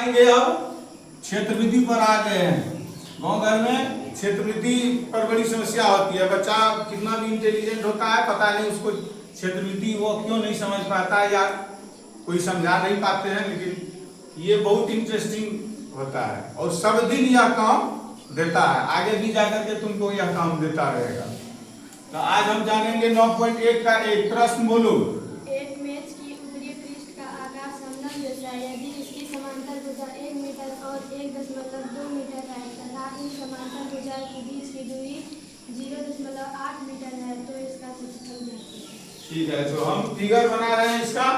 जानेंगे अब क्षेत्रविधि पर आ गए हैं। गांव घर में क्षेत्रविधि पर बड़ी समस्या होती है। बच्चा कितना भी इंटेलिजेंट होता है, पता नहीं उसको क्षेत्रविधि वो क्यों नहीं समझ पाता या कोई समझा नहीं पाते हैं, लेकिन ये बहुत इंटरेस्टिंग होता है और सब दिन यह काम देता है, आगे भी जाकर के तुमको यह काम देता रहेगा। तो आज हम जानेंगे 9.1 का एक प्रश्न। बोलो। एक मेज की ऊपरी पृष्ठ का आकार समतल जैसा है। यदि इसकी समांतर भुजा 1 मीटर और 1.2 मीटर है तथा इन समांतर भुजा के बीच की दूरी 0.8 मीटर है तो इसका क्षेत्रफल ज्ञात करें। ठीक है, तो हम फिगर बना रहे हैं इसका।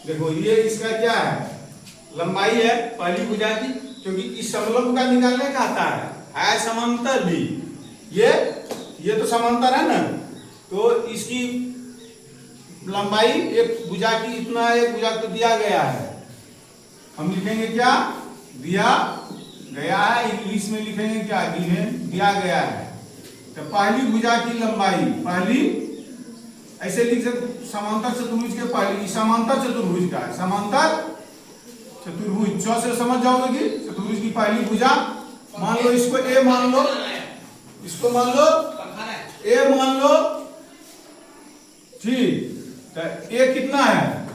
देखो ये इसका क्या है, लंबाई है पहली भुजा की, क्योंकि इस समलंब का निकालने का आता है समांतर भी। ये तो समांतर है ना, तो इसकी लंबाई एक भुजा की इतना, एक भुजा तो दिया गया है। हम लिखेंगे क्या, दिया गया है, इंग्लिश में लिखेंगे क्या, दिया गया है। तो पहली भुजा की लंबाई, पहली ऐसे लिख सकते समांतर चतुर्भुज के पहली, समांतर चतुर्भुज का है, समांतर चतुर्भुज च से समझ जाओगे कि चतुर्भुज की पहली भुजा। मान लो इसको ए मान लो, इसको मान लो ए मान लो, ठीक। तो ए कितना है,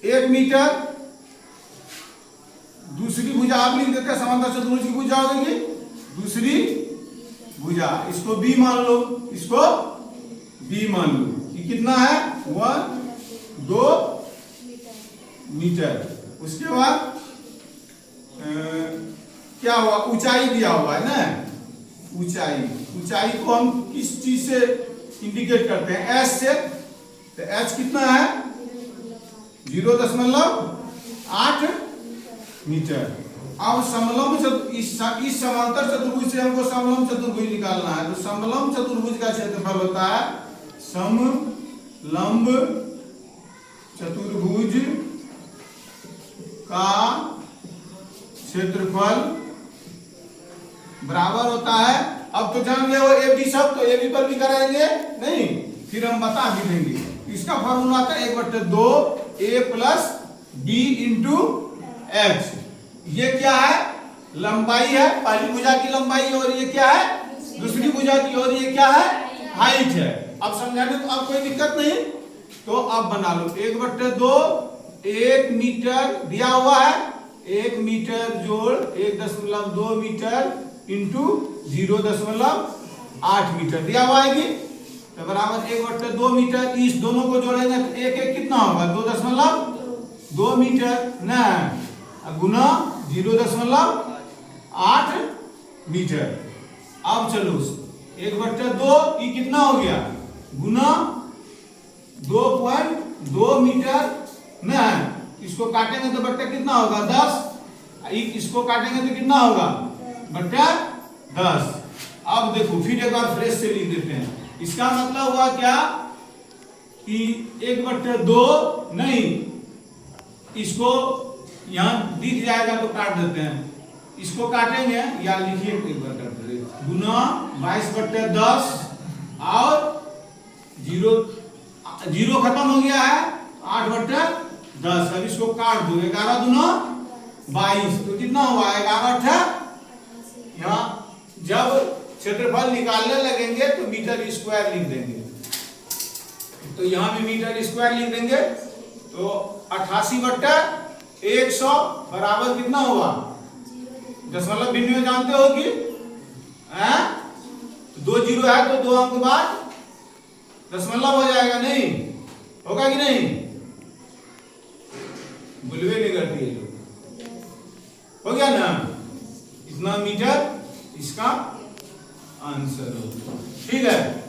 1 मीटर। दूसरी भुजा आप लिख देते हैं, समांतर चतुर्भुज की भुजा होगी दूसरी भुजा, इसको बी मान लो, इसको बी मान लो। ये कितना है, 1.2 मीटर। उसके बाद क्या हुआ, ऊंचाई दिया हुआ है ना, ऊंचाई को हम किस चीज से इंडिकेट करते हैं, एच से। तो एच कितना है, 0.8 मीटर। अब समलंब इस समांतर चतुर्भुज से हमको समलंब चतुर्भुज निकालना है। तो समलंब चतुर्भुज का क्षेत्रफल होता है, समलंब चतुर्भुज का क्षेत्रफल बराबर होता है। अब तो जान गए हो ए बी सब, तो ए बी पर भी कराएंगे नहीं, फिर हम बता भी देंगे। इसका फॉर्मूला आता है 1/2 ए प्लस बी इंटू एच। ये क्या है, लंबाई है, पहली भुजा की लंबाई, और ये क्या है, दूसरी भुजा की, और ये क्या है, हाइट है। अब समझाने तो अब कोई दिक्कत नहीं, तो अब बना लो 1/2, 1 मीटर दिया हुआ है, 1 मीटर जोड़ 1.2 मीटर इंटू 0.8 मीटर दिया हुआ है कि, तो बराबर 1/2 मीटर। इस दोनों को जोड़ेंगे तो एक एक कितना होगा, 2.2 मीटर ना, गुना 0.8 मीटर। अब चलो 1/2 ये कितना हो गया, गुना 2.2 मीटर ना, इसको काटेंगे तो बट्टा कितना होगा, 10। इसको काटेंगे तो कितना होगा, बट्टा 10। अब देखो फिर एक बार फ्रेश से लिख देते हैं। इसका मतलब हुआ क्या कि 1/2 नहीं, इसको यहां दिख जाएगा तो काट देते हैं, इसको काटेंगे या लिखिए एक बार कर दे, गुना 22/10 और 0 खत्म हो गया है, 8/10। अब इसको काट दो, 11 दूना 22, तो कितना हुआ, 11/8। यहाँ जब क्षेत्रफल निकालने लगेंगे तो मीटर स्क्वायर लिख देंगे, तो यहाँ भी मीटर स्क्वायर लिख देंगे। तो 88/100 बराबर कितना हुआ, दशमलव भिन्न जानते हो कि 2 जीरो है तो 2 अंक बाद दशमलव हो जाएगा, नहीं होगा कि नहीं, बुलवे नहीं करती है लोग, हो गया ना, इतना मीटर इसका आंसर हो, ठीक है।